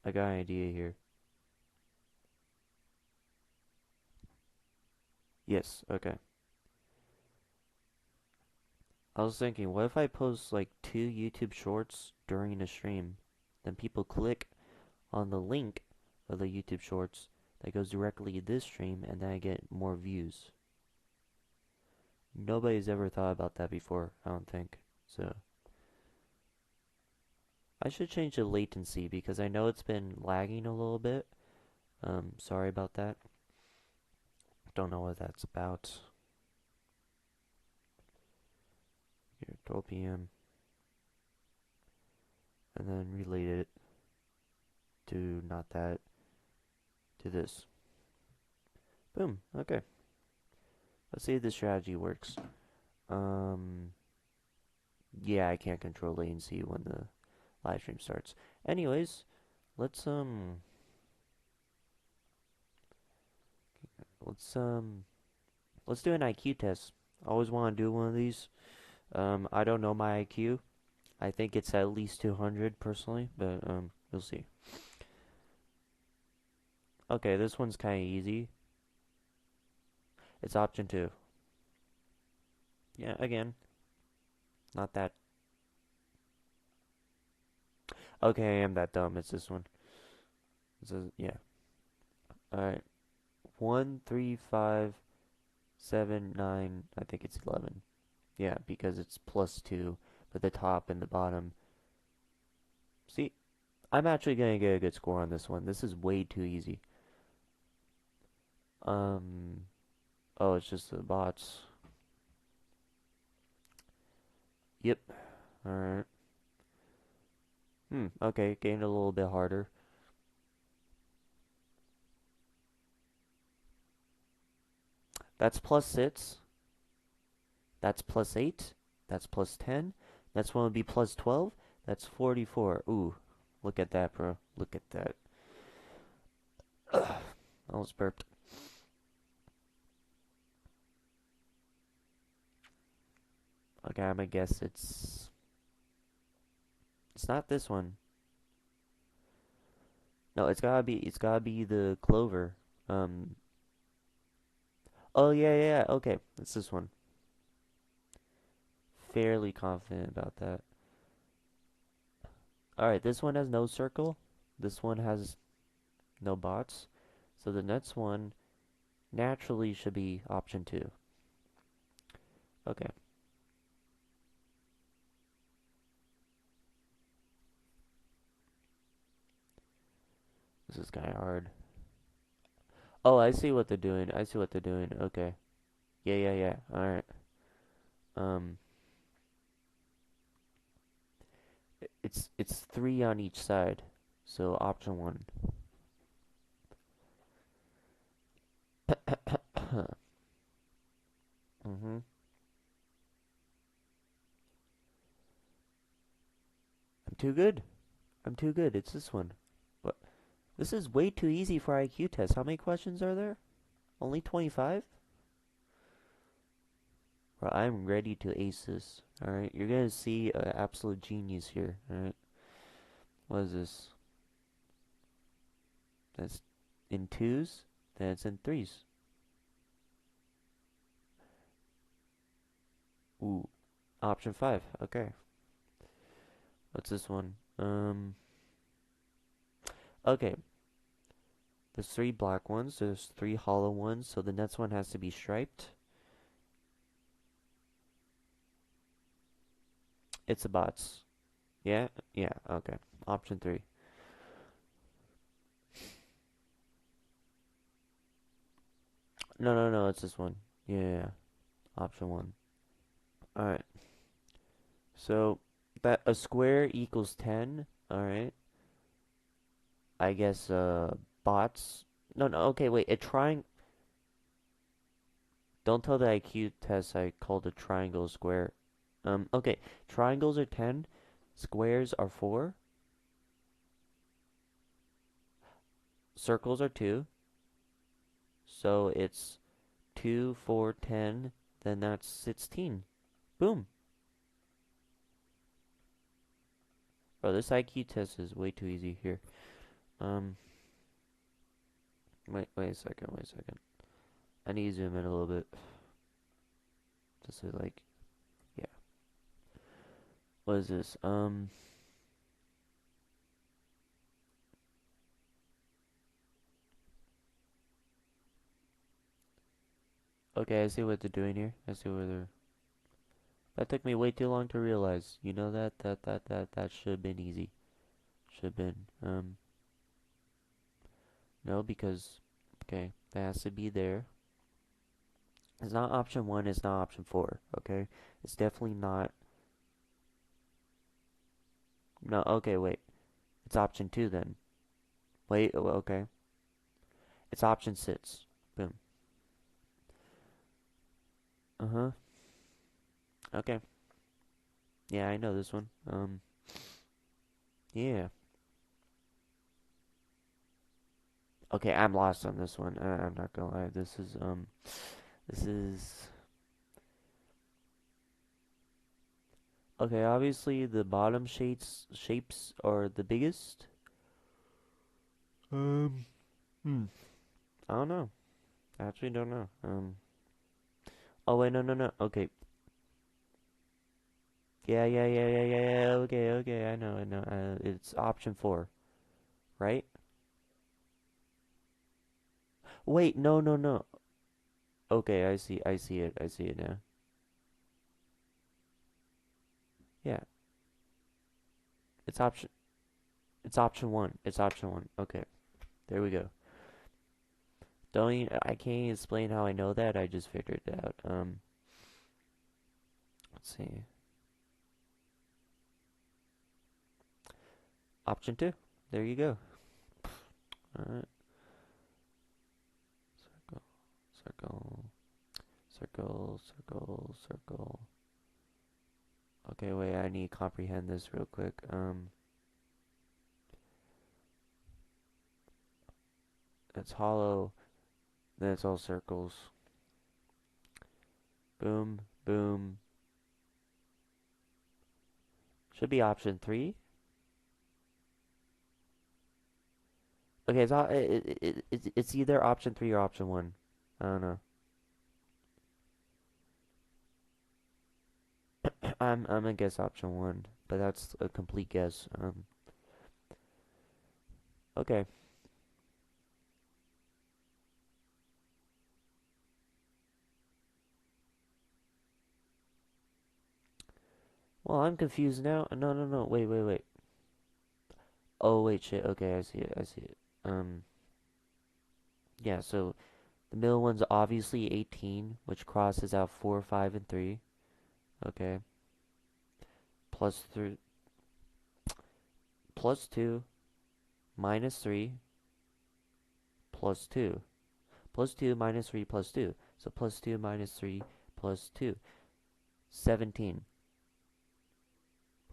I got an idea here. Yes, okay. I was thinking, what if I post like 2 YouTube shorts during a stream? Then people click on the link of the YouTube shorts that goes directly to this stream, and then I get more views. Nobody's ever thought about that before, I don't think. So, I should change the latency because I know it's been lagging a little bit. Sorry about that. Don't know what that's about. Here, 12 p.m. And then relate it to not that, to this. Boom. Okay. Let's see if this strategy works. Um, yeah, I can't control latency when the live stream starts. Anyways, let's let's um let's do an IQ test. I always want to do one of these. I don't know my IQ. I think it's at least 200 personally, but we'll see. Okay, this one's kind of easy. It's option 2. Yeah, again, not that. Okay, I am that dumb. It's this one. It says, yeah. Alright. 1, 3, 5, 7, 9. I think it's 11. Yeah, because it's plus 2, but the top and the bottom. See, I'm actually gonna get a good score on this one. This is way too easy. Um, oh, it's just the bots. Yep. Alright. Okay, getting a little bit harder. That's plus 6. That's plus 8. That's plus 10. That's one would be plus 12. That's 44. Ooh, look at that, bro. Look at that. Ugh, I almost burped. Okay, I'm gonna guess it's not this one. No, it's gotta be the clover. Um, oh yeah, yeah, yeah, okay, it's this one. Fairly confident about that. Alright, this one has no circle. This one has no bots. So the next one naturally should be option 2. Okay, this is kinda hard. Oh, I see what they're doing. I see what they're doing. Okay. Yeah, yeah, yeah. Alright. Um, it's 3 on each side. So option 1. Mm-hmm. I'm too good. I'm too good. It's this one. What? This is way too easy for IQ tests. How many questions are there? Only 25? Bro, I'm ready to ace this. Alright, you're gonna see an absolute genius here. Alright, what is this? That's in twos? Then it's in threes. Ooh, option 5. Okay, what's this one? Okay, there's 3 black ones, there's 3 hollow ones, so the next one has to be striped. It's a bots. Yeah? Yeah, okay. Option 3. No, no, no, it's this one. Yeah, yeah, yeah. Option 1. Alright, so that a square equals 10. Alright, I guess, bots. No, no, okay, wait, a triangle. Don't tell the IQ test I called a triangle a square. Okay, triangles are 10, squares are 4, circles are 2, so it's 2, 4, 10, then that's 16. Boom. Bro, this IQ test is way too easy here. Um, wait a second, wait a second. I need to zoom in a little bit. Just so like, yeah. What is this? Okay, I see what they're doing here. I see what they're. That took me way too long to realize. You know that should have been easy. Should have been. No, because okay, that has to be there. It's not option one. It's not option four. Okay, it's definitely not. No. Okay, wait. It's option two then. Wait. Okay. It's option six. Boom. Uh huh. Okay. Yeah, I know this one. Yeah. Okay, I'm lost on this one. I'm not gonna lie. This is okay. Obviously, the bottom shapes are the biggest. Um. Hmm. I don't know. I actually don't know. Oh wait, no, no, no. Okay. Yeah. Okay. I know. It's option four, right? Wait, no, no, no. Okay, I see it now. Yeah, it's option. It's option one. It's option one. Okay, there we go. Don't even, I can't even explain how I know that. I just figured it out. Let's see. Option two. There you go. All right. Circle, circle, circle. Okay, wait. I need to comprehend this real quick. It's hollow. Then it's all circles. Boom, boom. Should be option three. Okay, it's either option three or option one. I don't know. I'm gonna guess option one, but that's a complete guess. Okay. Well, I'm confused now. No, no, no. Wait. Oh, wait, shit. Okay, I see it. I see it. Yeah. So the middle one's obviously 18, which crosses out 4, 5, and 3. Okay. Plus 3, plus 2, minus 3, plus 2. Plus 2 minus 3 plus 2. So plus 2 minus 3 plus 2. 17.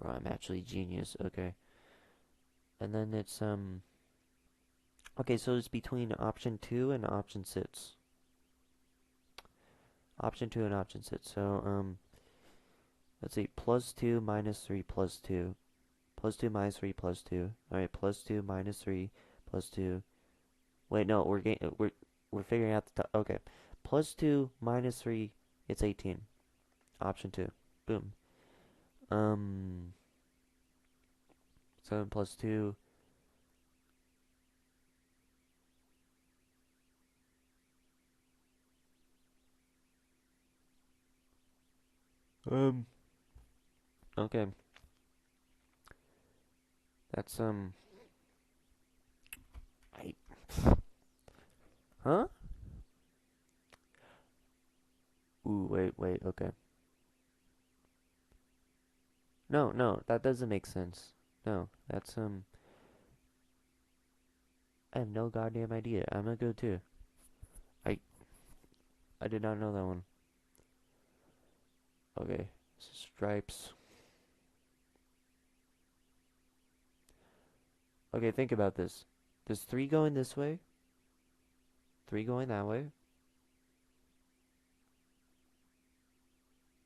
Bro, I'm actually genius. Okay. And then it's okay, so it's between option 2 and option 6. Option 2 and option 6. So let's see. Plus 2 minus 3 plus 2. Plus 2 minus 3 plus 2. All right, plus 2 minus 3 plus 2. Wait, no, we're figuring out the okay. Plus 2 minus 3, it's 18. Option 2. Boom. Um 7 plus 2. Um okay. That's I huh? Ooh, wait. Okay. No, no, that doesn't make sense. No, that's I have no goddamn idea. I'm gonna go too. I I did not know that one. Okay, stripes. Okay, think about this. There's three going this way, three going that way.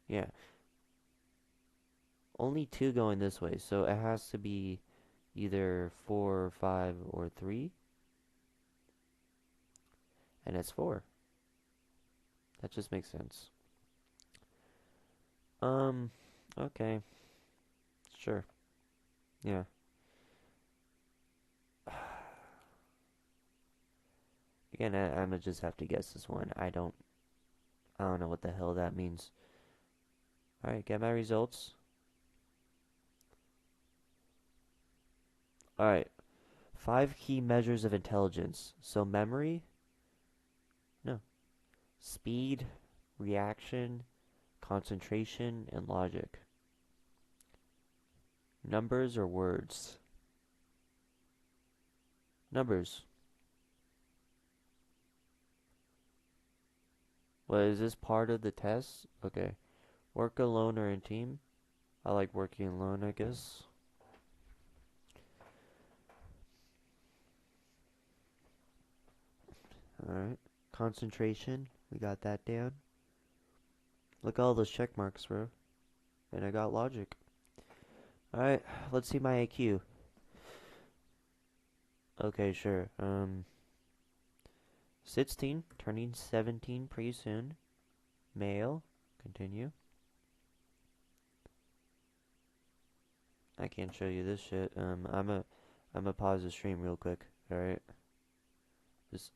Yeah, only two going this way. So it has to be either 4, 5, or 3, and it's 4. That just makes sense. Um, okay, sure. Yeah. Again, I'm gonna just have to guess this one. I don't know what the hell that means. Alright, get my results. Alright, 5 key measures of intelligence. So memory? No. Speed, reaction, concentration, and logic. Numbers or words? Numbers. What is this part of the test? Okay. Work alone or in team? I like working alone, I guess. Alright. Concentration. We got that down. Look at all those check marks, bro. And I got logic. Alright, let's see my IQ. Okay, sure. 16, turning 17 pretty soon. Male. Continue. I can't show you this shit. I'm a pause the stream real quick. Alright. Just,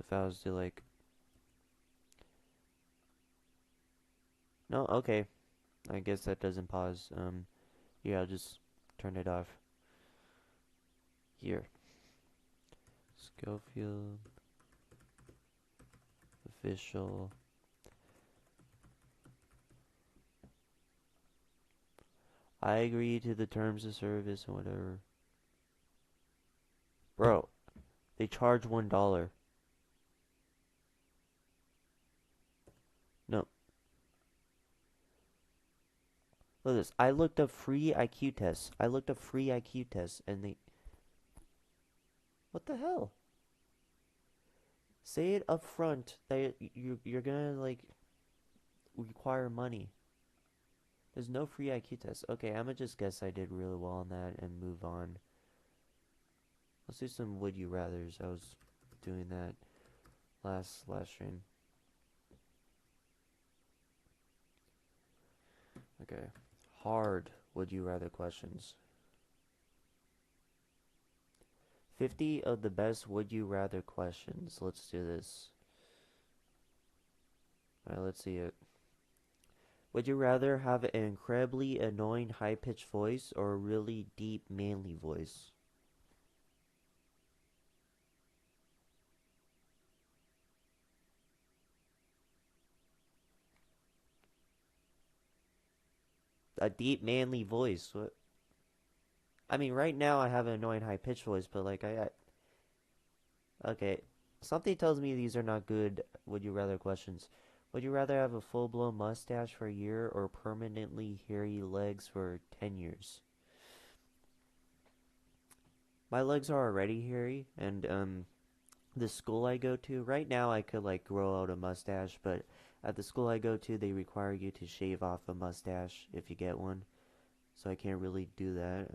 if I was to like, no, okay. I guess that doesn't pause. Yeah, I'll just turn it off. Here. Schofield. Official. I agree to the terms of service and whatever. Bro, they charge $1. No. Look at this. I looked up free IQ tests. I looked up free IQ tests and they... What the hell? Say it up front that you're gonna like require money. There's no free IQ test. Okay, I'm gonna just guess I did really well on that and move on. Let's do some would you rathers. I was doing that last stream. Okay. Hard would you rather questions. 50 of the best would you rather questions. Let's do this. Alright, let's see it. Would you rather have an incredibly annoying high-pitched voice or a really deep manly voice? A deep manly voice. What? I mean, right now I have an annoying high-pitched voice, but like okay. Something tells me these are not good would you rather questions. Would you rather have a full-blown mustache for a year or permanently hairy legs for 10 years? My legs are already hairy, and the school I go to, right now I could like grow out a mustache, but at the school I go to, they require you to shave off a mustache if you get one. So I can't really do that.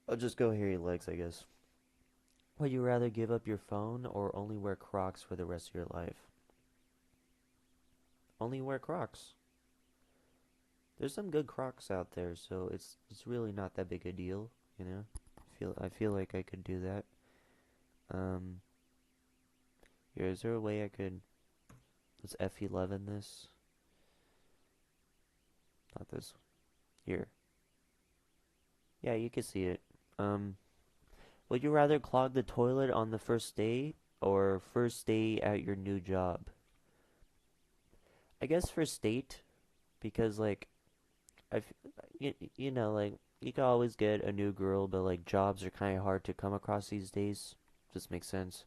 I'll just go hairy legs, I guess. Would you rather give up your phone or only wear Crocs for the rest of your life? Only wear Crocs. There's some good Crocs out there, so it's really not that big a deal, you know? I feel like I could do that. Um, Here, is there a way I could let's F11 this? Not this. Here. Yeah, you can see it. Um, would you rather clog the toilet on the first day or first day at your new job? I guess first date because like I you know like you can always get a new girl, but like jobs are kind of hard to come across these days. Just makes sense.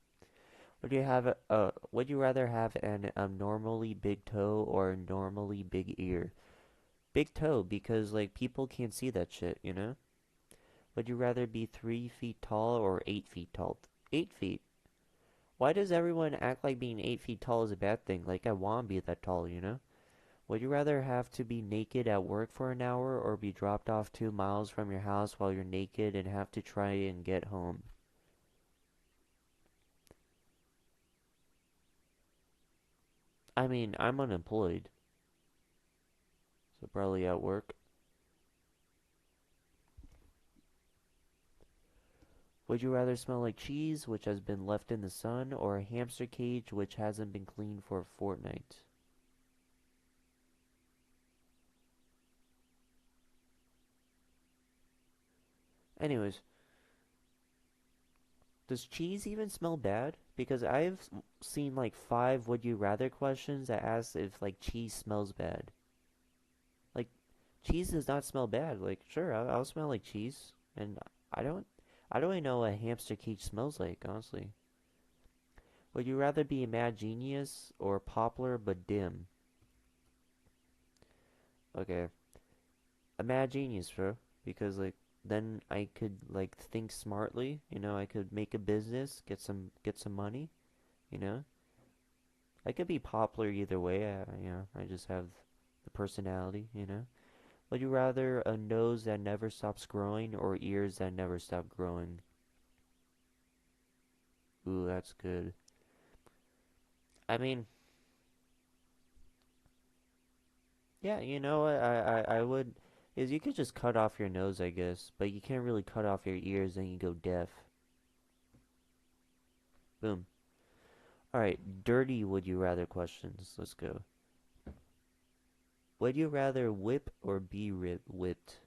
Would you rather have an abnormally big toe or a normally big ear? Big toe because like people can't see that shit, you know? Would you rather be 3 feet tall or 8 feet tall? 8 feet. Why does everyone act like being 8 feet tall is a bad thing? Like I want to be that tall, you know? Would you rather have to be naked at work for an hour or be dropped off 2 miles from your house while you're naked and have to try and get home? I mean, I'm unemployed, so probably at work. Would you rather smell like cheese, which has been left in the sun, or a hamster cage, which hasn't been cleaned for a fortnight? Anyways, does cheese even smell bad? Because I've seen like five would you rather questions that ask if like cheese smells bad. Like, cheese does not smell bad. Like, sure, I'll smell like cheese, and I don't, I don't even know what a hamster cage smells like, honestly. Would you rather be a mad genius or popular but dim? Okay, a mad genius, bro. Because like then I could like think smartly. I could make a business, get some money. You know, I could be popular either way. I just have the personality. Would you rather a nose that never stops growing or ears that never stop growing? Ooh, that's good. I mean, yeah, you know what? I would. Is you could just cut off your nose, I guess, but you can't really cut off your ears and you go deaf. Boom. All right, dirty would you rather questions. Let's go. Would you rather whip or be whipped?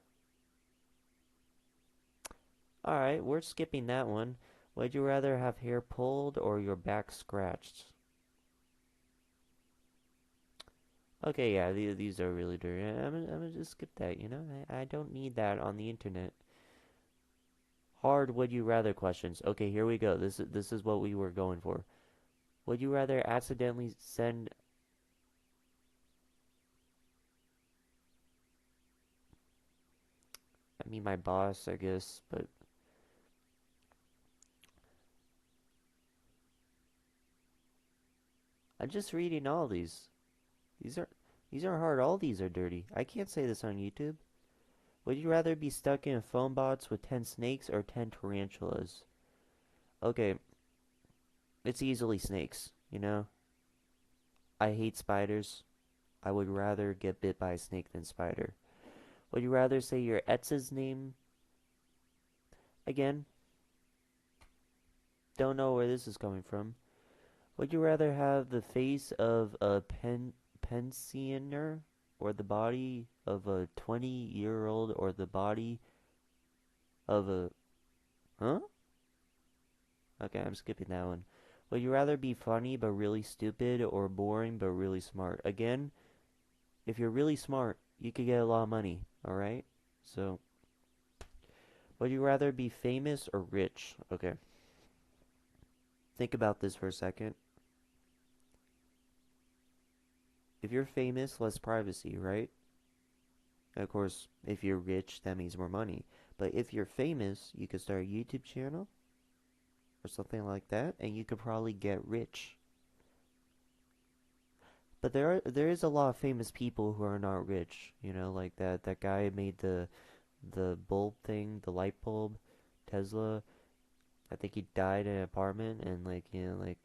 All right, we're skipping that one. Would you rather have hair pulled or your back scratched? Okay, yeah, these are really dirty. I'm gonna just skip that. I don't need that on the internet. Hard would you rather questions. Okay, here we go. This is what we were going for. Would you rather accidentally send? I mean, my boss, I guess, but I'm just reading all these. These are these are hard. All these are dirty. I can't say this on YouTube. Would you rather be stuck in a phone box with 10 snakes or 10 tarantulas? Okay, it's easily snakes, I hate spiders. I would rather get bit by a snake than spider. Would you rather say your ex's name again? Don't know where this is coming from. Would you rather have the face of a pensioner or the body of a 20-year-old or the body of a... Huh? Okay, I'm skipping that one. Would you rather be funny but really stupid or boring but really smart? Again, if you're really smart, you could get a lot of money, alright? So, would you rather be famous or rich? Okay, think about this for a second. If you're famous, less privacy, right? Of course, if you're rich, that means more money. But if you're famous, you could start a YouTube channel or something like that, and you could probably get rich. But there is a lot of famous people who are not rich, like that guy made the bulb thing, the light bulb, Tesla. I think he died in an apartment, and like like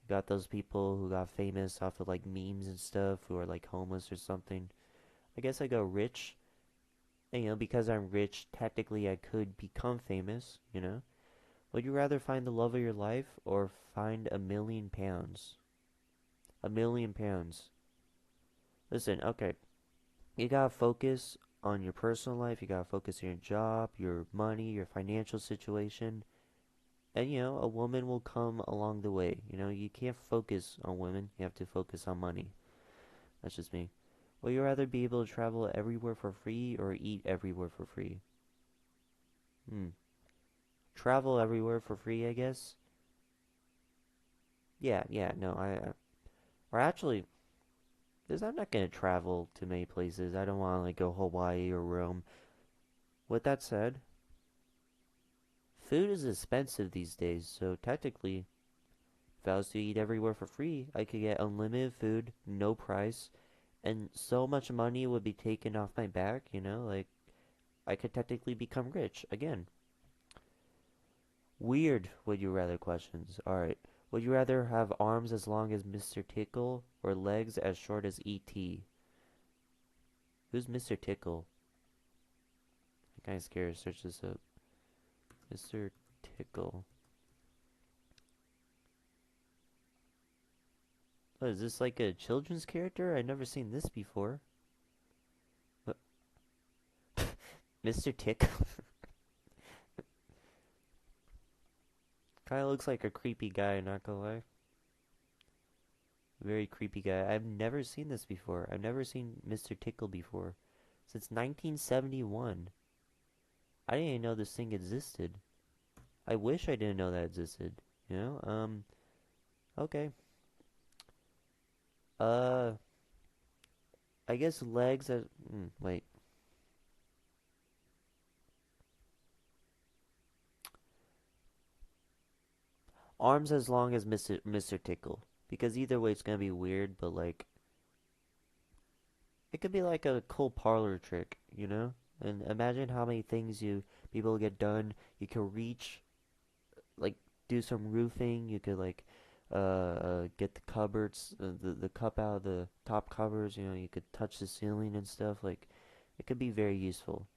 you got those people who got famous off of like memes and stuff, who are like homeless or something. I guess I go rich, and because I'm rich, technically I could become famous. Would you rather find the love of your life or find £1 million? £1 million. Listen, okay, you gotta focus on your personal life. You gotta focus on your job, your money, your financial situation. And a woman will come along the way. You can't focus on women. You have to focus on money. That's just me. Would you rather be able to travel everywhere for free or eat everywhere for free? Hmm. Travel everywhere for free, I guess. Yeah, yeah, no, or actually, because I'm not gonna travel to many places. I don't want to like go Hawaii or Rome. With that said, food is expensive these days, so technically, if I was to eat everywhere for free, I could get unlimited food, no price, and so much money would be taken off my back, you know, like I could technically become rich again. Weird would you rather questions. Alright. Would you rather have arms as long as Mr. Tickle or legs as short as E.T.? Who's Mr. Tickle? I'm kinda scared to search this up. Mr. Tickle. What is this, like a children's character? I've never seen this before. What? Mr. Tickle? Kinda looks like a creepy guy, not gonna lie. Very creepy guy. I've never seen this before. I've never seen Mr. Tickle before. Since 1971. I didn't even know this thing existed. I wish I didn't know that existed. You know? Okay. Uh, I guess legs as, wait. Arms as long as Mr. Tickle. Because either way it's gonna be weird, but like, it could be like a cool parlor trick, you know? And imagine how many things people get done. You could reach, like, do some roofing. You could like, get the cupboards, the cup out of the top covers. You know, you could touch the ceiling and stuff. Like, it could be very useful.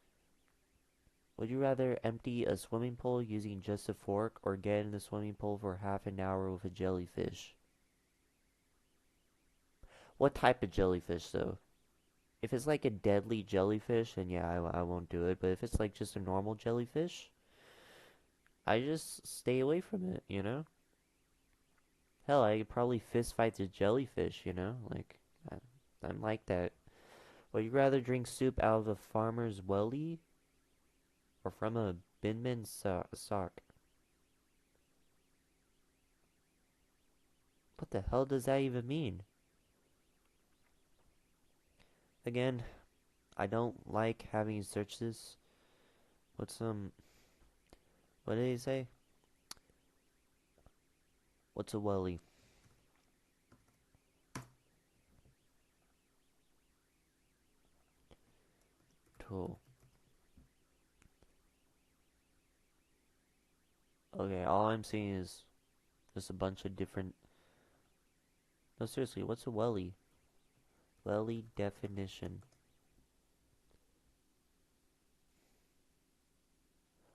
Would you rather empty a swimming pool using just a fork or get in the swimming pool for half an hour with a jellyfish? What type of jellyfish though? If it's like a deadly jellyfish, then yeah, I won't do it. But if it's like just a normal jellyfish, I just stay away from it, you know? Hell, I could probably fist fight the jellyfish, you know? Like, I'm like that. Would you rather drink soup out of a farmer's welly or from a binman sock? What the hell does that even mean? Again, I don't like having to search this. What's what did he say? What's a welly? Cool. Okay, all I'm seeing is just a bunch of different. No, seriously, what's a welly? Welly definition.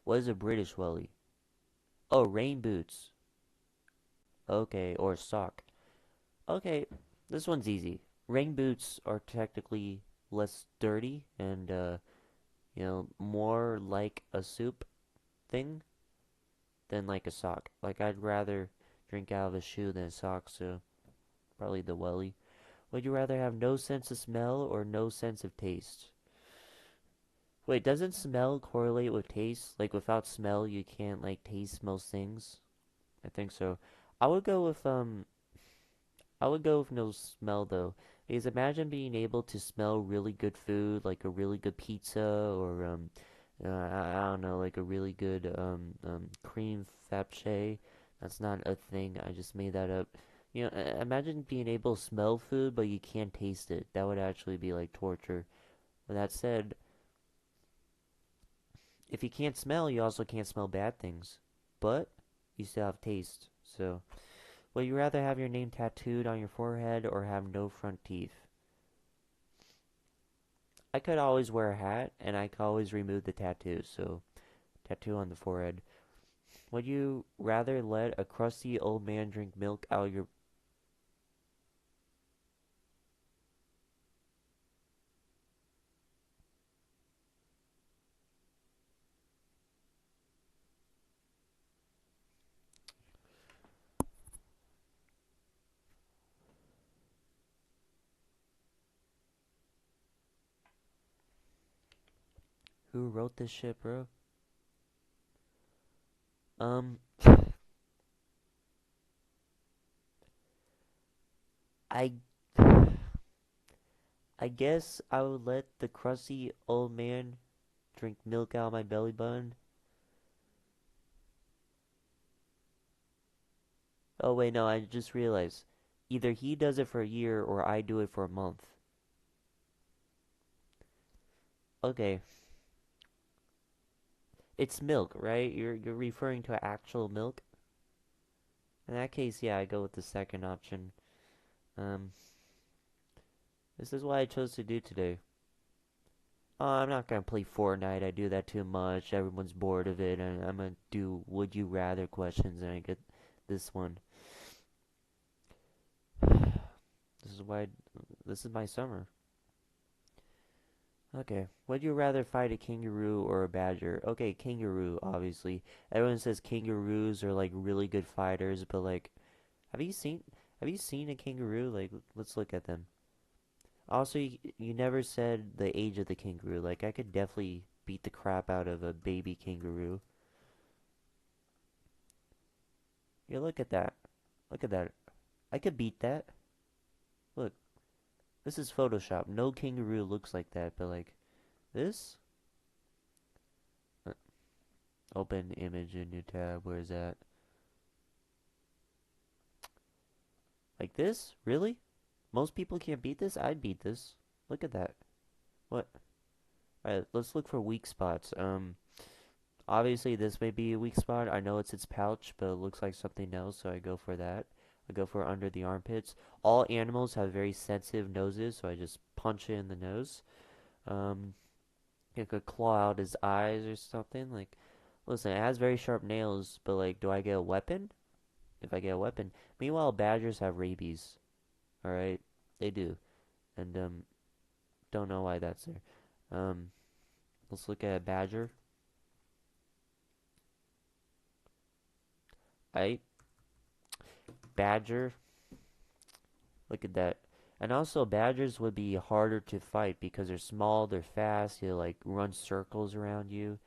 What is a British welly? Oh, rain boots. Okay, or sock. Okay, this one's easy. Rain boots are technically less dirty and more like a soup thing than like a sock. Like I'd rather drink out of a shoe than a sock, so probably the welly. Would you rather have no sense of smell or no sense of taste? Wait, doesn't smell correlate with taste? Like without smell you can't like taste most things? I think so. I would go with I would go with no smell though. Because imagine being able to smell really good food, like a really good pizza, or I don't know, like a really good cream fapche. That's not a thing. I just made that up. You know, imagine being able to smell food, but you can't taste it. That would actually be like torture. With that said, if you can't smell, you also can't smell bad things. But you still have taste. So, would you rather have your name tattooed on your forehead or have no front teeth? I could always wear a hat and I could always remove the tattoo, so tattoo on the forehead. Would you rather let a crusty old man drink milk out of your who wrote this shit, bro? Um I I guess I would let the crusty old man drink milk out of my belly button. Oh wait, no, I just realized. Either he does it for a year or I do it for a month. Okay, it's milk, right? You're referring to actual milk. In that case, yeah, I go with the second option. Um, this is what I chose to do today. Oh, I'm not gonna play Fortnite. I do that too much. Everyone's bored of it, and I'm gonna do would you rather questions, and I get this one. This is why. This is my summer. Okay. Would you rather fight a kangaroo or a badger? Okay, kangaroo, obviously. Everyone says kangaroos are like really good fighters, but like, have you seen have you seen a kangaroo? Like, let's look at them. Also, you never said the age of the kangaroo. Like, I could definitely beat the crap out of a baby kangaroo. Yeah, look at that. Look at that. I could beat that. Look, this is Photoshop. No kangaroo looks like that, but like this. Uh, Open image in new tab. Where's that? Like this? Really? Most people can't beat this? I'd beat this. Look at that. What? Alright, let's look for weak spots. Obviously this may be a weak spot. I know it's its pouch, but it looks like something else, so I go for that. I go for under the armpits. All animals have very sensitive noses, so I just punch it in the nose. Um, it could claw out his eyes or something. Like, listen, it has very sharp nails, but like, do I get a weapon? If I get a weapon. Meanwhile, badgers have rabies. All right, they do, and don't know why that's there. Um, let's look at a badger. I badger. Look at that. And also, badgers would be harder to fight because they're small, they're fast, they like run circles around you.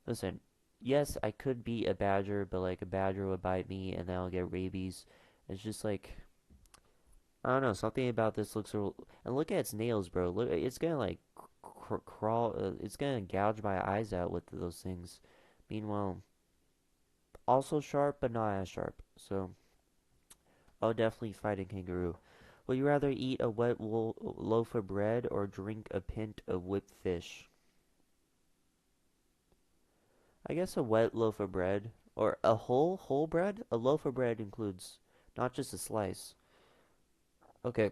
Listen, yes, I could beat a badger, but like a badger would bite me and then I'll get rabies. It's just like I don't know, something about this looks real. And look at its nails, bro. Look, it's gonna like crawl. It's gonna gouge my eyes out with those things. Meanwhile, also sharp, but not as sharp. So I'll definitely fight a kangaroo. Would you rather eat a wet loaf of bread or drink a pint of whipped fish? I guess a wet loaf of bread or a whole bread. A loaf of bread includes not just a slice. Okay,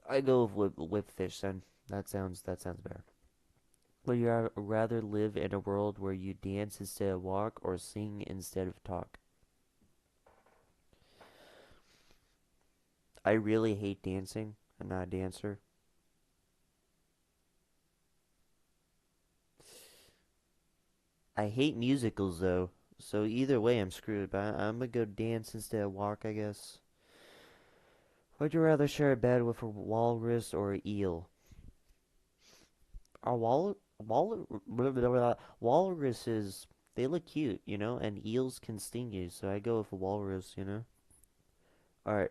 I go with whipped fish then. That sounds better. Would you rather live in a world where you dance instead of walk or sing instead of talk? I really hate dancing. I'm not a dancer. I hate musicals though, so either way I'm screwed. But I'm gonna go dance instead of walk, I guess. Would you rather share a bed with a walrus or an eel? Are walruses they look cute, and eels can sting you, so I go with a walrus. All right,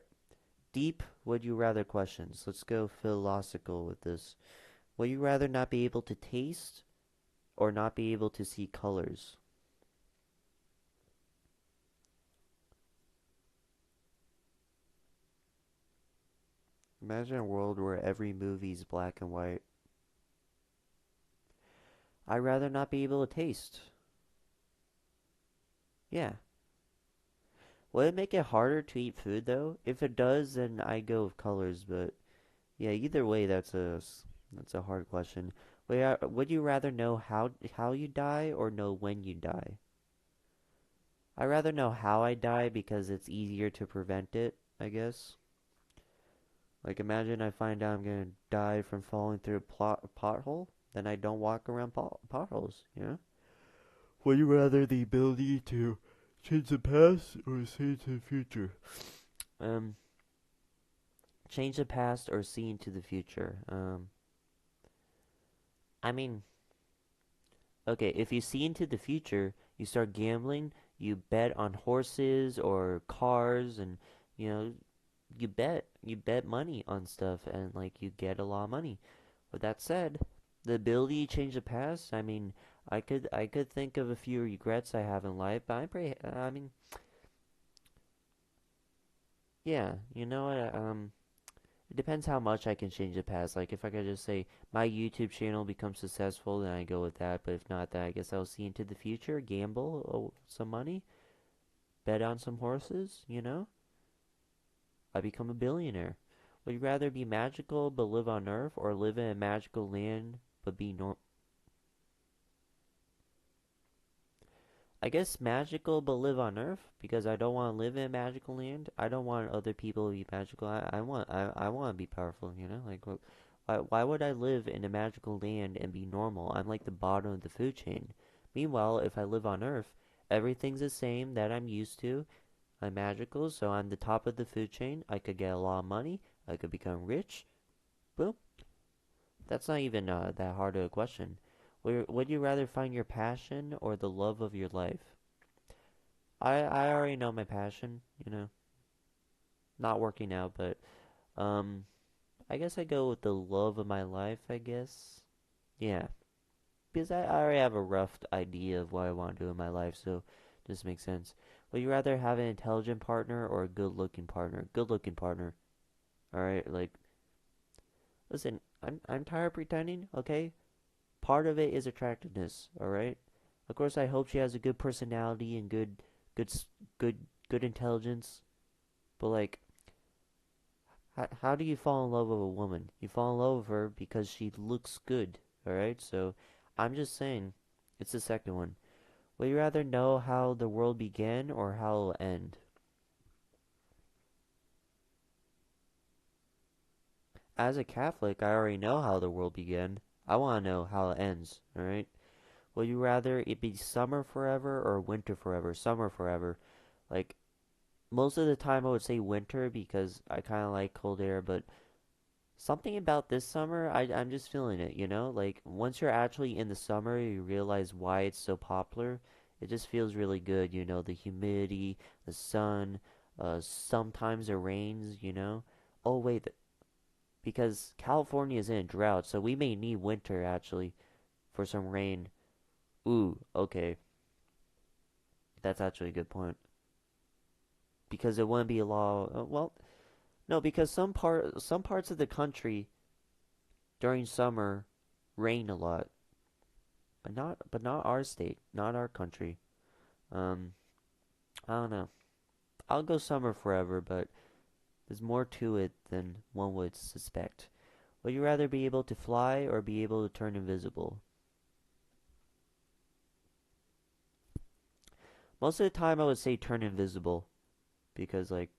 deep. Would you rather questions? Let's go philosophical with this. Would you rather not be able to taste or not be able to see colors? Imagine a world where every movie's black and white. I'd rather not be able to taste. Yeah. Would it make it harder to eat food though? If it does, then I go with colors. But yeah, either way, that's a hard question. Would you rather know how you die or know when you die? I'd rather know how I die because it's easier to prevent it, I guess. Like imagine I find out I'm gonna die from falling through a pothole, then I don't walk around potholes. Would you rather the ability to change the past or see into the future? Um, change the past or see into the future. I mean, okay, if you see into the future, you start gambling, you bet on horses or cars, and you know, you bet money on stuff, and like you get a lot of money. With that said, the ability to change the past, I mean, I could think of a few regrets I have in life, but I mean, yeah, you know what? It depends how much I can change the past. Like if I could just say my YouTube channel becomes successful, then I go with that. But if not, then I guess I'll see into the future, gamble some money, bet on some horses. I become a billionaire. Would you rather be magical but live on Earth, or live in a magical land but be I guess magical but live on Earth because I don't want to live in a magical land. I don't want other people to be magical. I want to be powerful, Like why would I live in a magical land and be normal? I'm like the bottom of the food chain. Meanwhile, if I live on Earth, everything's the same that I'm used to. I'm magical, so I'm the top of the food chain. I could get a lot of money. I could become rich. Boom. That's not even that hard of a question. Would you rather find your passion or the love of your life? I already know my passion, not working out, but um, I guess I go with the love of my life, I guess. Yeah, because I already have a rough idea of what I want to do in my life, so this makes sense. Would you rather have an intelligent partner or a good-looking partner? Good-looking partner. All right, like listen, I'm tired of pretending, okay? Part of it is attractiveness, all right? Of course, I hope she has a good personality and good, good, good intelligence. But like, how do you fall in love with a woman? You fall in love with her because she looks good, all right? So, I'm just saying, it's the second one. Would you rather know how the world began or how it'll end? As a Catholic, I already know how the world began. I want to know how it ends, all right? Would you rather it be summer forever or winter forever? Summer forever. Like, most of the time I would say winter because I kind of like cold air, but something about this summer, I'm just feeling it, Like, once you're actually in the summer, you realize why it's so popular. It just feels really good, the humidity, the sun, sometimes it rains. Oh, wait, because California is in a drought, so we may need winter actually for some rain. Ooh, okay. That's actually a good point. Because it wouldn't be a law. Well, no, because some parts of the country during summer rain a lot, but not our state, not our country. Um, I don't know. I'll go summer forever, but there's more to it than one would suspect. Would you rather be able to fly or be able to turn invisible? Most of the time, I would say turn invisible because, like,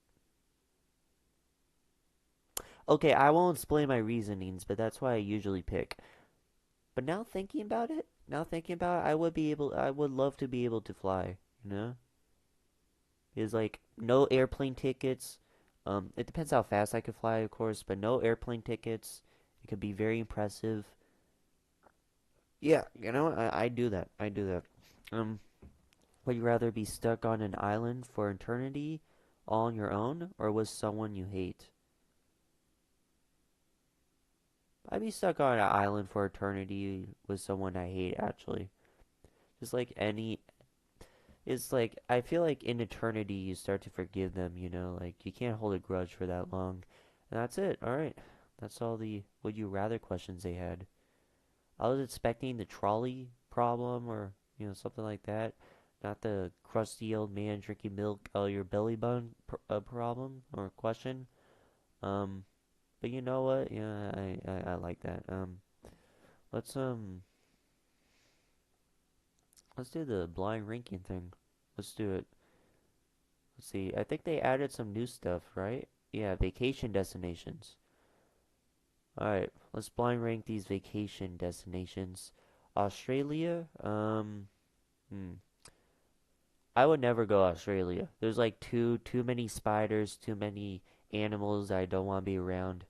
okay, I won't explain my reasonings, but that's why I usually pick. But now thinking about it, I would love to be able to fly, you know? Is like no airplane tickets. It depends how fast I could fly, of course, but no airplane tickets. It could be very impressive. Yeah, I do that. I do that. Um, would you rather be stuck on an island for eternity all on your own or with someone you hate? I'd be stuck on an island for eternity with someone I hate, actually. Just like any It's like I feel like in eternity you start to forgive them, like you can't hold a grudge for that long. And that's it. All right. That's all the would you rather questions they had. I was expecting the trolley problem or, something like that, not the crusty old man drinking milk out of your belly button problem or question. Um, but you know what? Yeah, I like that. Let's um let's do the blind ranking thing. Let's do it. Let's see. I think they added some new stuff, right? Yeah, vacation destinations. Alright, let's blind rank these vacation destinations. Australia, hmm. I would never go Australia. There's like too many spiders, too many animals I don't want to be around.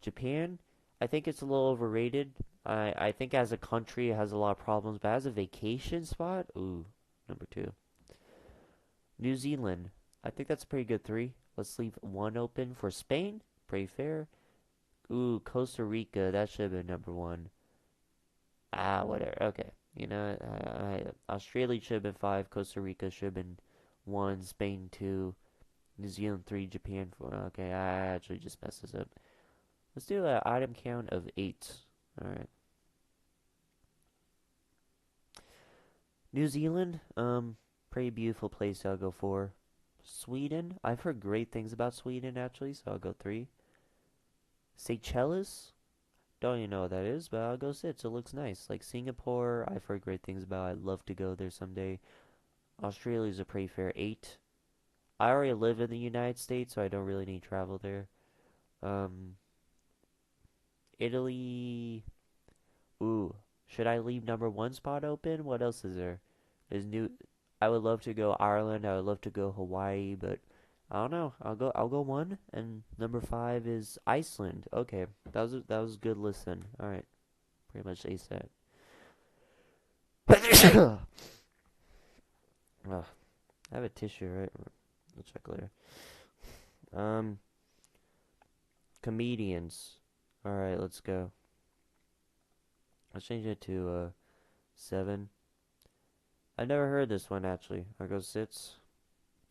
Japan, I think it's a little overrated. I think as a country it has a lot of problems, but as a vacation spot, ooh, number two. New Zealand, I think that's a pretty good three. Let's leave one open for Spain. Pretty fair. Ooh, Costa Rica. That should have been number one. Ah, whatever. Okay. Australia should have been five. Costa Rica should have been one. Spain two. New Zealand three. Japan four. Okay, I actually just messed this up. Let's do an item count of 8. Alright. New Zealand, pretty beautiful place. I'll go 4. Sweden, I've heard great things about Sweden actually, so I'll go 3. Seychelles, don't even know what that is, but I'll go 6. It looks nice. Like Singapore, I've heard great things about. I'd love to go there someday. Australia's a pretty fair 8. I already live in the United States, so I don't really need to travel there. Um, Italy. Ooh, should I leave number 1 spot open? What else is there? There's new. I would love to go Ireland. I would love to go Hawaii, but I don't know. I'll go 1, and number 5 is Iceland. Okay, that was a good listen. All right, pretty much ace that. Ugh, I have a tissue, right? We'll check later. Um, Comedians. All right, let's go. Let's change it to 7. I never heard this one actually. I'll go 6.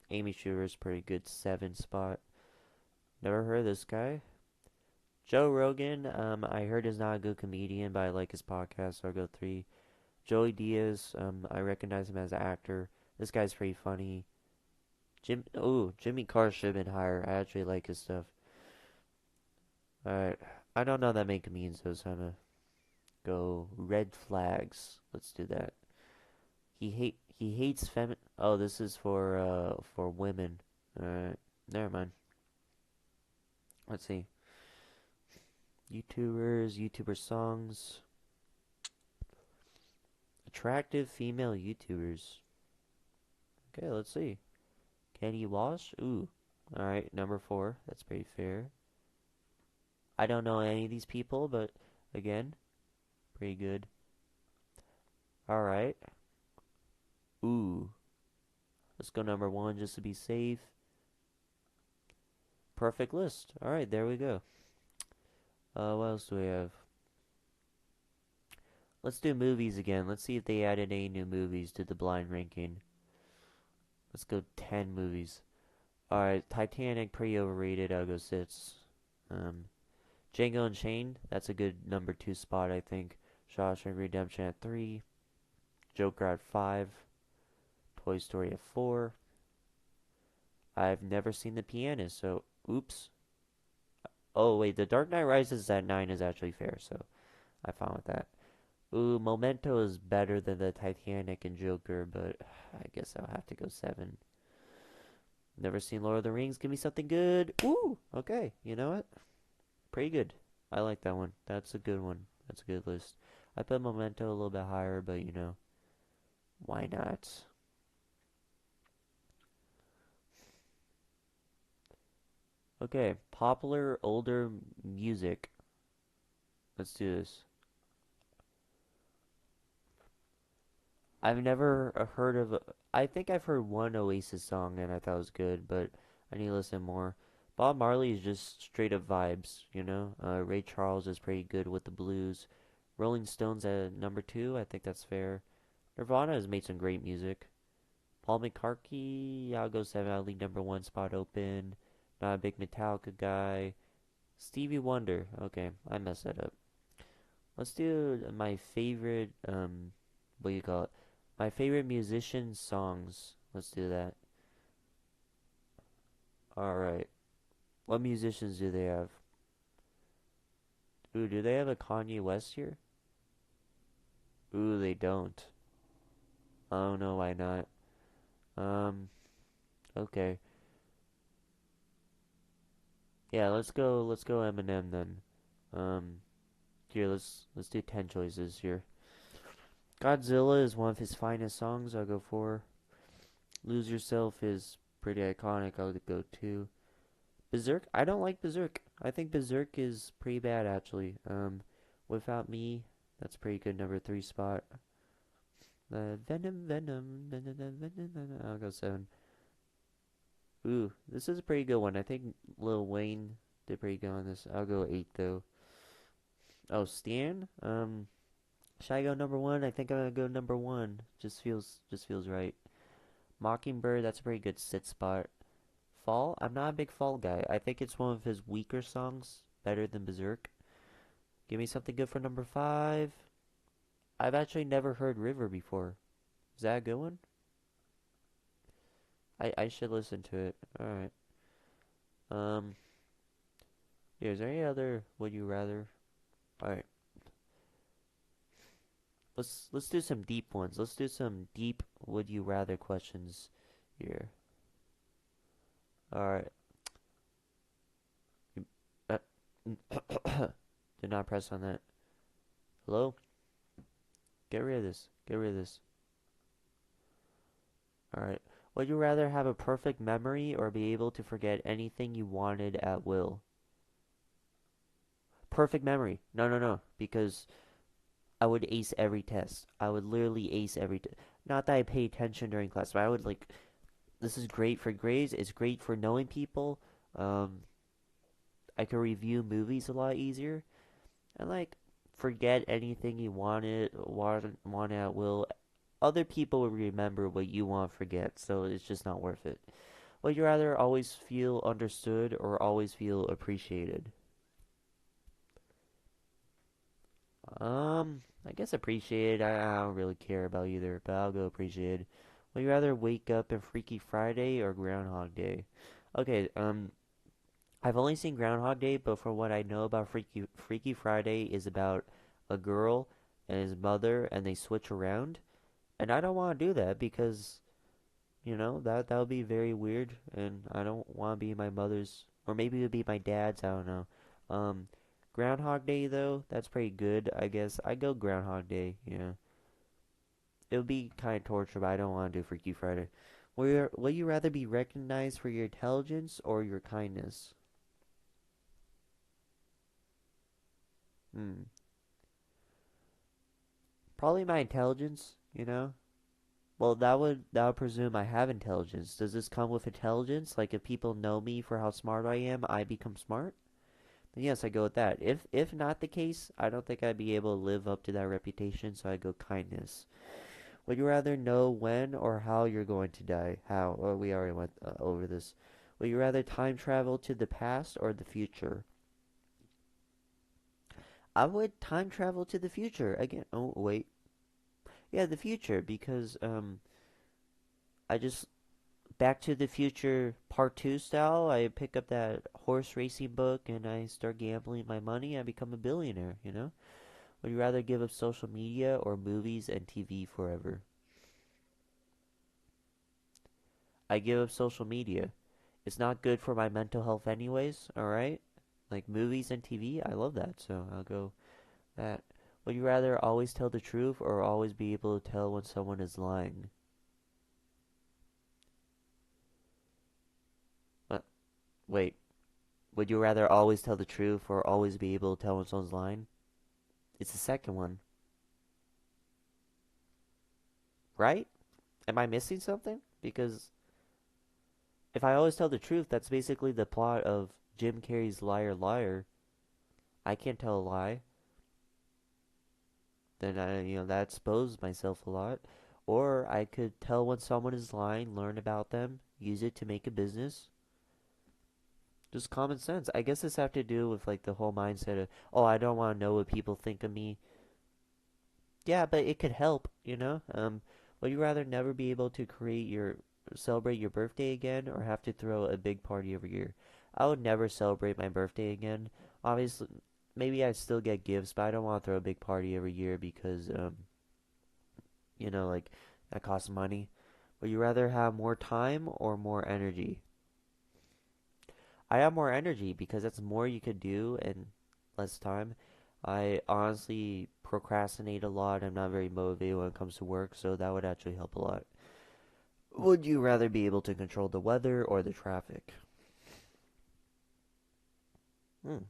Amy Schumer's pretty good 7 spot. Never heard of this guy. Joe Rogan, I heard is not a good comedian, but I like his podcast, so I'll go 3. Joey Diaz, I recognize him as an actor. This guy's pretty funny. Jimmy Carr should have been higher. I actually like his stuff. Alright, I don't know that many comedians though, so I'm gonna go red flags. Let's do that. He hates femi. Oh, this is for women. Alright, never mind. Let's see. YouTuber songs. Attractive female YouTubers. Okay, let's see. Kenny Walsh? Ooh. Alright, number 4. That's pretty fair. I don't know any of these people, but again, pretty good. Alright. Ooh. Let's go number 1 just to be safe. Perfect list. Alright, there we go. What else do we have? Let's do movies again. Let's see if they added any new movies to the blind ranking. Let's go 10 movies. Alright, Titanic, pretty overrated. I'll go 6. Um, Django Unchained, that's a good number 2 spot, I think. Shawshank Redemption at 3. Joker at 5. Toy Story at 4. I've never seen The Pianist, so oops. Oh, wait, The Dark Knight Rises at 9 is actually fair, so I found with that. Ooh, Memento is better than the Titanic and Joker, but I guess I'll have to go 7. Never seen Lord of the Rings. Give me something good. Ooh, okay. You know what? Pretty good. I like that one. That's a good one. That's a good list. I put Memento a little bit higher, but why not? Okay, popular older music. Let's do this. I've never heard of. I think I've heard one Oasis song and I thought it was good, but I need to listen more. Bob Marley is just straight up vibes. Ray Charles is pretty good with the blues. Rolling Stones at number 2, I think that's fair. Nirvana has made some great music. Paul McCartney, I'll go 7. I'll leave number 1 spot open. Not a big Metallica guy. Stevie Wonder. Okay, I messed that up. Let's do my favorite, what do you call it? My favorite musician songs. Let's do that. Alright. What musicians do they have? Ooh, do they have a Kanye West here? Ooh, they don't. I don't know why not. Um, okay. Yeah, let's go Eminem then. Um, here, let's do 10 choices here. Godzilla is one of his finest songs. I'll go 4. Lose Yourself is pretty iconic. I'll go 2. Berserk. I don't like Berserk. I think Berserk is pretty bad actually. Without Me, that's a pretty good number 3 spot. Venom. I'll go 7. Ooh, this is a pretty good one. I think Lil Wayne did pretty good on this. I'll go 8 though. Oh, Stan. Should I go number 1? I think I'm gonna go number 1. Just feels right. Mockingbird. That's a pretty good sit spot. Fall. I'm not a big Fall guy. I think it's one of his weaker songs, better than Berserk. Give me something good for number five. I've actually never heard River before. Is that a good one? I should listen to it. Alright. Um, yeah, is there any other would you rather? Alright. Let's do some deep ones. Let's do some deep would you rather questions here. Alright. Uh, do not press on that. Hello? Get rid of this. Get rid of this. Alright. Would you rather have a perfect memory or be able to forget anything you wanted at will? Perfect memory. No, no, no. Because I would ace every test. I would literally ace every not that I pay attention during class, but I would like this is great for grades. It's great for knowing people. Um, I could review movies a lot easier. And like forget anything you want at will. Other people will remember what you want to forget, so it's just not worth it. Would you rather always feel understood or always feel appreciated? I guess appreciated. I don't really care about either, but I'll go appreciated. Would you rather wake up in Freaky Friday or Groundhog Day? Okay, I've only seen Groundhog Day, but from what I know about Freaky Friday is about a girl and his mother, and they switch around. And I don't want to do that because that would be very weird, and I don't want to be my mother's, or maybe it would be my dad's. I don't know. Um, Groundhog Day though, that's pretty good. I guess I go Groundhog Day. Yeah, it would be kind of torture, but I don't want to do Freaky Friday. Will you rather be recognized for your intelligence or your kindness? Hmm. Probably my intelligence. Well, that would presume I have intelligence. Does this come with intelligence? Like if people know me for how smart I am, I become smart? Then yes, I go with that. If not the case, I don't think I'd be able to live up to that reputation, so I go kindness. Would you rather know when or how you're going to die? How? Oh, we already went over this. Would you rather time travel to the past or the future? I would time travel to the future again. Oh, wait. Yeah, the future because I just Back to the Future Part 2 style, I pick up that horse racing book and I start gambling my money. I become a billionaire? Would you rather give up social media or movies and TV forever? I give up social media. It's not good for my mental health anyways, alright? Like movies and TV, I love that, so I'll go that. Would you rather always tell the truth or always be able to tell when someone is lying? Uh, wait, would you rather always tell the truth or always be able to tell when someone's lying? It's the second one, right? Am I missing something? Because if I always tell the truth, that's basically the plot of Jim Carrey's Liar Liar. I can't tell a lie. Then that exposed myself a lot. Or I could tell when someone is lying, learn about them, use it to make a business. Just common sense. I guess this have to do with like the whole mindset of, oh, I don't want to know what people think of me. Yeah, but it could help. Would you rather never be able to celebrate your birthday again or have to throw a big party every year? I would never celebrate my birthday again. Obviously, maybe I still get gifts, but I don't want to throw a big party every year because like that costs money. Would you rather have more time or more energy? I have more energy because that's more you could do in less time. I honestly procrastinate a lot. I'm not very motivated when it comes to work, so that would actually help a lot. Would you rather be able to control the weather or the traffic? Hmm.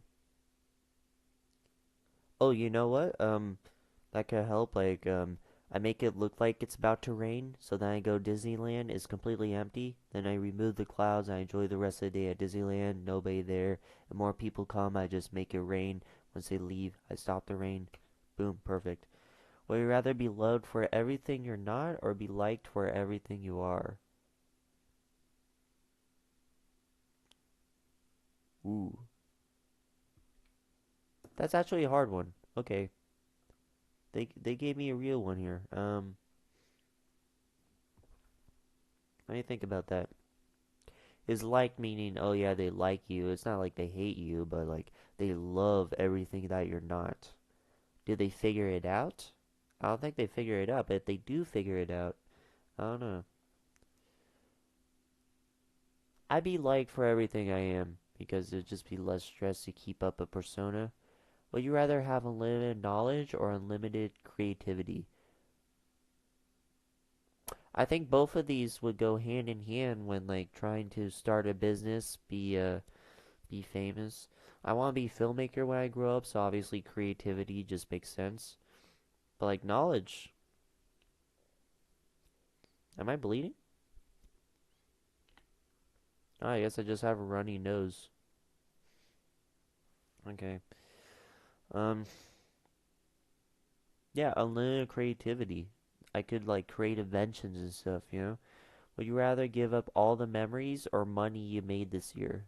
Oh, you know what? That could help. Like, I make it look like it's about to rain, so then I go Disneyland, it's completely empty. Then I remove the clouds, I enjoy the rest of the day at Disneyland, nobody there. And more people come, I just make it rain. Once they leave, I stop the rain. Boom, perfect. Would you rather be loved for everything you're not, or be liked for everything you are? Ooh. That's actually a hard one. Okay, they gave me a real one here. Let me think about that. Is like meaning, oh yeah, they like you. It's not like they hate you, but like they love everything that you're not. Did they figure it out? I don't think they figure it out, but if they do figure it out, I don't know. I'd be liked for everything I am because it'd just be less stress to keep up a persona. Would you rather have unlimited knowledge or unlimited creativity? I think both of these would go hand in hand when like trying to start a business, be famous. I want to be a filmmaker when I grow up, so obviously creativity just makes sense. But like knowledge, am I bleeding? Oh, I guess I just have a runny nose. Okay. Um, yeah, unlimited creativity. I could like create inventions and stuff, you know? Would you rather give up all the memories or money you made this year?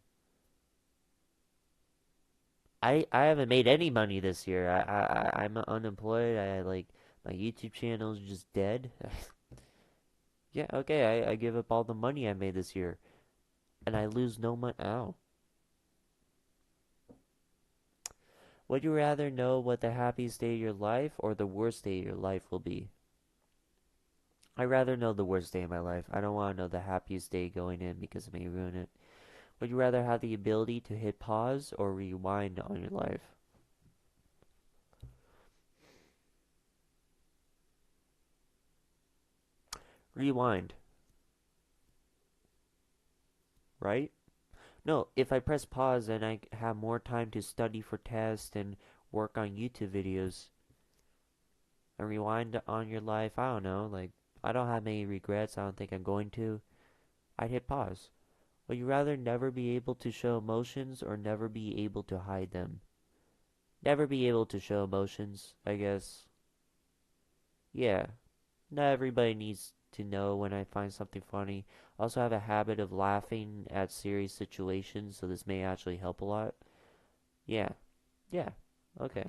I haven't made any money this year. I'm unemployed. I like my YouTube channel is just dead. Yeah, okay. I give up all the money I made this year, and I lose no money. Ow. Would you rather know what the happiest day of your life or the worst day of your life will be? I'd rather know the worst day of my life. I don't want to know the happiest day going in because it may ruin it. Would you rather have the ability to hit pause or rewind on your life? Rewind, right? No, if I press pause, then I have more time to study for tests and work on YouTube videos. And rewind on your life, I don't know, like, I don't have many regrets. I don't think I'm going to. I'd hit pause. Would you rather never be able to show emotions or never be able to hide them? Never be able to show emotions, I guess. Yeah, not everybody needs to know when I find something funny. I also have a habit of laughing at serious situations, so this may actually help a lot. Yeah, yeah, okay.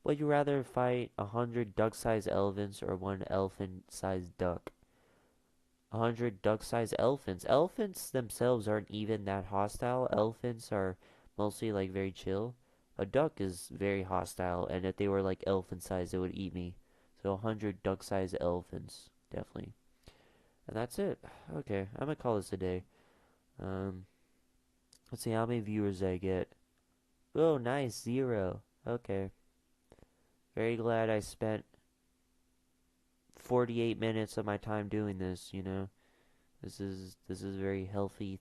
Would you rather fight 100 duck-sized elephants or one elephant-sized duck? 100 duck-sized elephants. Elephants themselves aren't even that hostile. Elephants are mostly like very chill. A duck is very hostile, and if they were like elephant-sized, it would eat me. So 100 duck-sized elephants, definitely. And that's it. Okay, I'm gonna call this a day. Um, let's see how many viewers I get. Oh, nice, 0. Okay. Very glad I spent 48 minutes of my time doing this, you know. This is a very healthy